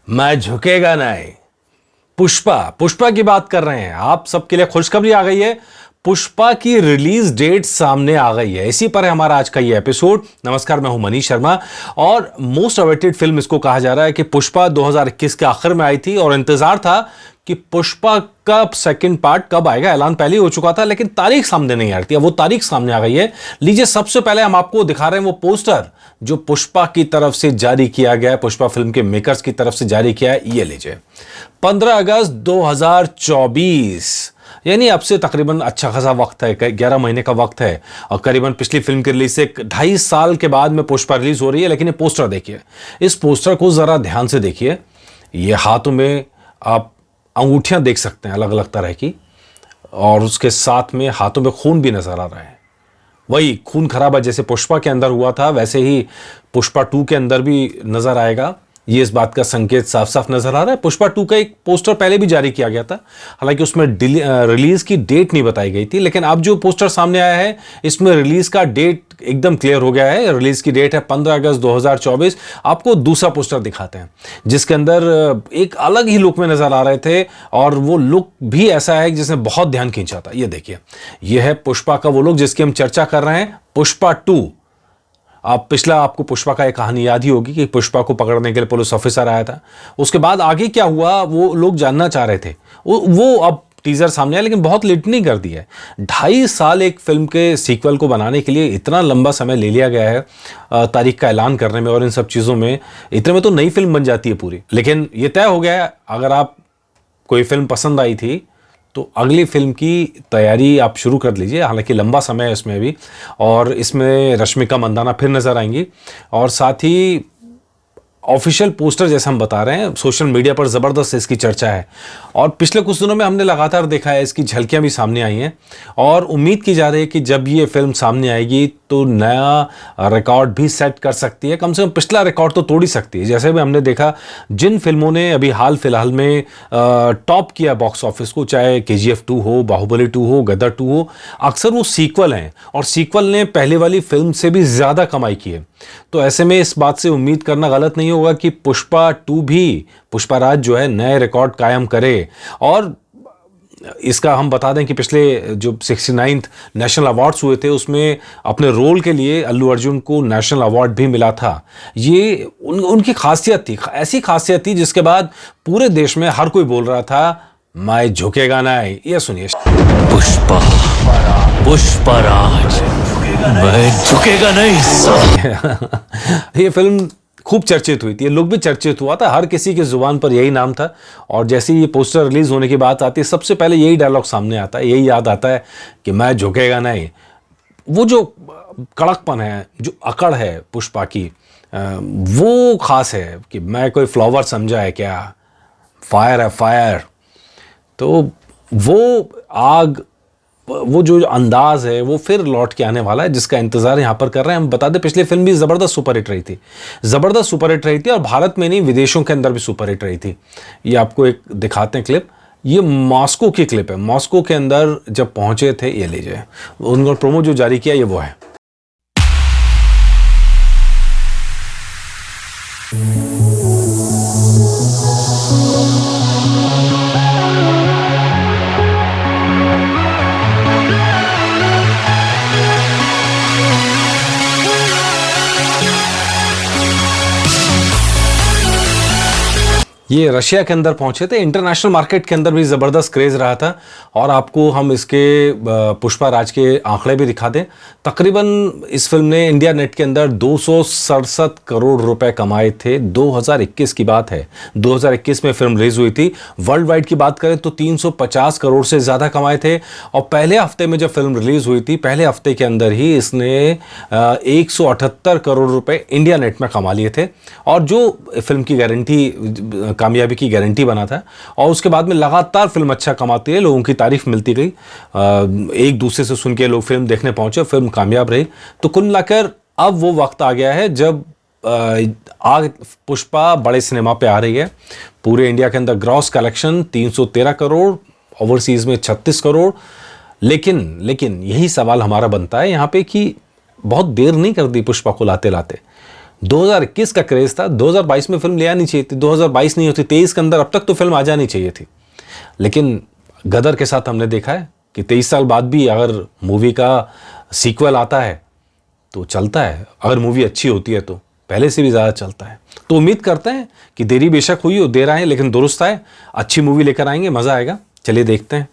मैं झुकेगा नहीं। पुष्पा पुष्पा की बात कर रहे हैं। आप सबके लिए खुशखबरी आ गई है। पुष्पा की रिलीज डेट सामने आ गई है। इसी पर है हमारा आज का ये एपिसोड। नमस्कार, मैं हूं मनीष शर्मा और मोस्ट अवेटेड फिल्म इसको कहा जा रहा है कि पुष्पा 2021 के आखिर में आई थी और इंतजार था कि पुष्पा का सेकंड पार्ट कब आएगा। ऐलान पहले ही हो चुका था लेकिन तारीख सामने नहीं आ रही थी। अब वो तारीख सामने आ गई है। लीजिए, सबसे पहले हम आपको दिखा रहे हैं वो पोस्टर जो पुष्पा की तरफ से जारी किया गया है, पुष्पा फिल्म के मेकर्स की तरफ से जारी किया है। ये लीजिए, 15 अगस्त 2024, यानी अब से तकरीबन अच्छा खासा वक्त है, 11 महीने का वक्त है और करीबन पिछली फिल्म की रिलीज से 2.5 साल के बाद में पुष्पा रिलीज हो रही है। लेकिन ये पोस्टर देखिए, इस पोस्टर को जरा ध्यान से देखिए। ये हाथों में आप अंगूठियां देख सकते हैं अलग अलग तरह की, और उसके साथ में हाथों में खून भी नजर आ रहा है। वही खून खराबा जैसे पुष्पा के अंदर हुआ था वैसे ही पुष्पा 2 के अंदर भी नजर आएगा। ये इस बात का संकेत साफ साफ नजर आ रहा है। पुष्पा 2 का एक पोस्टर पहले भी जारी किया गया था, हालांकि उसमें रिलीज की डेट नहीं बताई गई थी। लेकिन अब जो पोस्टर सामने आया है इसमें रिलीज का डेट एकदम क्लियर हो गया है। रिलीज की डेट है 15 अगस्त 2024। आपको दूसरा पोस्टर दिखाते हैं जिसके अंदर एक अलग ही लुक में नजर आ रहे थे और वो लुक भी ऐसा है जिसने बहुत ध्यान खींचा था। ये देखिए, ये है पुष्पा का वो लुक जिसकी हम चर्चा कर रहे हैं, पुष्पा 2। आप पिछला आपको पुष्पा का एक कहानी याद ही होगी कि पुष्पा को पकड़ने के लिए पुलिस ऑफिसर आया था। उसके बाद आगे क्या हुआ वो लोग जानना चाह रहे थे। वो अब टीजर सामने आया लेकिन बहुत लेट नहीं कर दिया है। 2.5 साल एक फिल्म के सीक्वल को बनाने के लिए इतना लंबा समय ले लिया गया है तारीख का ऐलान करने में और इन सब चीज़ों में। इतने में तो नई फिल्म बन जाती है पूरी। लेकिन ये तय हो गया है, अगर आप कोई फिल्म पसंद आई थी तो अगली फिल्म की तैयारी आप शुरू कर लीजिए। हालांकि लंबा समय है इसमें भी, और इसमें रश्मिका मंदाना फिर नजर आएंगी। और साथ ही ऑफिशियल पोस्टर जैसे हम बता रहे हैं, सोशल मीडिया पर ज़बरदस्त इसकी चर्चा है और पिछले कुछ दिनों में हमने लगातार देखा है, इसकी झलकियां भी सामने आई हैं। और उम्मीद की जा रही है कि जब ये फिल्म सामने आएगी तो नया रिकॉर्ड भी सेट कर सकती है। कम से कम पिछला रिकॉर्ड तो तोड़ ही सकती है। जैसे भी हमने देखा जिन फिल्मों ने अभी हाल फिलहाल में टॉप किया बॉक्स ऑफिस को, चाहे KGF 2 हो, बाहुबली 2 हो, गदर 2 हो, अक्सर वो सीक्वल हैं और सीक्वल ने पहले वाली फिल्म से भी ज़्यादा कमाई की है। तो ऐसे में इस बात से उम्मीद करना गलत नहीं होगा कि पुष्पा 2 भी, पुष्पा राज जो है, नए रिकॉर्ड कायम करे। और इसका हम बता दें कि पिछले जो 69th नेशनल अवार्ड्स हुए थे उसमें अपने रोल के लिए अल्लू अर्जुन को नेशनल अवार्ड भी मिला था। ये उनकी खासियत थी, ऐसी खासियत थी जिसके बाद पूरे देश में हर कोई बोल रहा था मैं झुकेगा नहीं। ये सुनिए, पुष्पा पुष्पराज, मैं झुकेगा नहीं। ये फिल्म खूब चर्चित हुई थी, ये लुक भी चर्चित हुआ था, हर किसी की जुबान पर यही नाम था। और जैसे ये पोस्टर रिलीज होने की बात आती है सबसे पहले यही डायलॉग सामने आता है, यही याद आता है कि मैं झुकेगा नहीं। वो जो कड़कपन है, जो अकड़ है पुष्पा की, वो खास है कि मैं कोई फ्लावर समझा है क्या, फायर है फायर। तो वो आग, वो जो अंदाज है वो फिर लौट के आने वाला है जिसका इंतजार यहां पर कर रहे हैं। हम बता दें पिछली फिल्म भी जबरदस्त सुपरहिट रही थी, जबरदस्त सुपरहिट रही थी और भारत में नहीं विदेशों के अंदर भी सुपरहिट रही थी। ये आपको एक दिखाते हैं क्लिप, ये मॉस्को की क्लिप है। मॉस्को के अंदर जब पहुंचे थे, ये लीजिए, उन्होंने प्रोमो जो जारी किया ये वो है। ये रशिया के अंदर पहुंचे थे। इंटरनेशनल मार्केट के अंदर भी ज़बरदस्त क्रेज़ रहा था। और आपको हम इसके पुष्पा राज के आंकड़े भी दिखा दें। तकरीबन इस फिल्म ने इंडिया नेट के अंदर 267 करोड़ रुपए कमाए थे। 2021 की बात है, 2021 में फिल्म रिलीज हुई थी। वर्ल्ड वाइड की बात करें तो 350 करोड़ से ज़्यादा कमाए थे। और पहले हफ्ते में जब फिल्म रिलीज हुई थी, पहले हफ्ते के अंदर ही इसने 178 करोड़ रुपए इंडिया नेट में कमा लिए थे। और जो फिल्म की गारंटी, कामयाबी की गारंटी बना था। और उसके बाद में लगातार फिल्म अच्छा कमाती है, लोगों की तारीफ मिलती गई, एक दूसरे से सुन के लोग फिल्म देखने पहुंचे, फिल्म कामयाब रही। तो कुल मिलाकर अब वो वक्त आ गया है जब पुष्पा बड़े सिनेमा पे आ रही है। पूरे इंडिया के अंदर ग्रॉस कलेक्शन 313 करोड़, ओवरसीज में 36 करोड़। लेकिन यही सवाल हमारा बनता है यहाँ पे कि बहुत देर नहीं कर दी पुष्पा को लाते लाते। 2021 का क्रेज था, 2022 में फिल्म ले आनी चाहिए थी, 2022 नहीं होती 23 के अंदर अब तक तो फिल्म आ जानी चाहिए थी। लेकिन गदर के साथ हमने देखा है कि 23 साल बाद भी अगर मूवी का सीक्वल आता है तो चलता है, अगर मूवी अच्छी होती है तो पहले से भी ज़्यादा चलता है। तो उम्मीद करते हैं कि देरी बेशक हुई हो, देर आए लेकिन दुरुस्त आए, अच्छी मूवी लेकर आएंगे, मज़ा आएगा। चलिए देखते हैं